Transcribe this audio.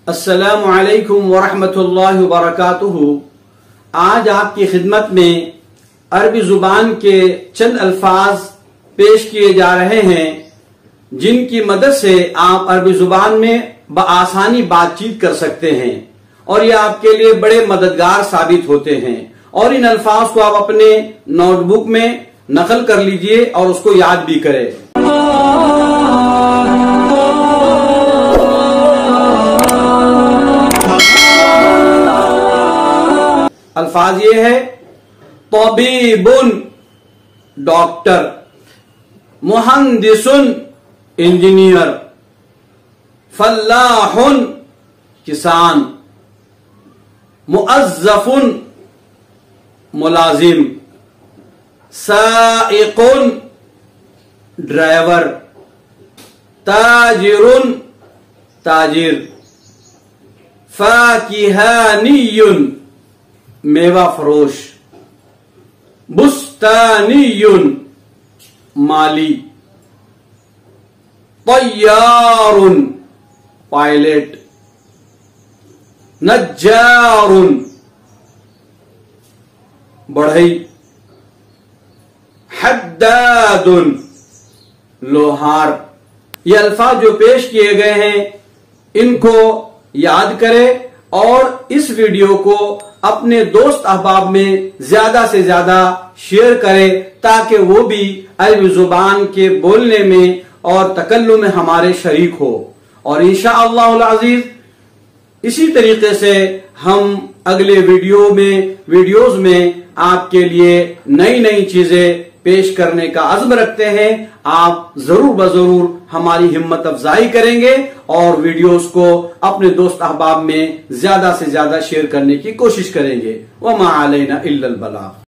अस्सलामु अलैकुम वरहमतुल्लाहि वबरकातुहू। आज आपकी खिदमत में अरबी जुबान के चंद अल्फाज पेश किए जा रहे हैं जिनकी मदद से आप अरबी जुबान में बआसानी बातचीत कर सकते हैं और ये आपके लिए बड़े मददगार साबित होते हैं। और इन अल्फाज को आप अपने नोटबुक में नकल कर लीजिए और उसको याद भी करें। अल्फाज ये है तबीबुन डॉक्टर, मुहंदिसुन इंजीनियर, फल्लाहुन किसान, मुअज्जफुन मुलाजिम, साइकुन ड्राइवर, ताजिरुन ताजिर, फाकिहानियुन मेवा फरोश, बुस्तानियुन माली, तय्यारुन पायलट, नज्जारुन बढ़ई, हद्दादुन लोहार। ये अल्फाज जो पेश किए गए हैं इनको याद करें और इस वीडियो को अपने दोस्त अहबाब में ज्यादा से ज्यादा शेयर करें ताकि वो भी अरबी जुबान के बोलने में और तकल्लुम में हमारे शरीक हो। और इंशाअल्लाह अज़ीज इसी तरीके से हम अगले वीडियोस में आपके लिए नई नई चीजें पेश करने का अज़्म रखते हैं। आप जरूर बजरूर हमारी हिम्मत अफजाई करेंगे और वीडियोस को अपने दोस्त अहबाब में ज्यादा से ज्यादा शेयर करने की कोशिश करेंगे। वमा अलैना इल्लल बलाग।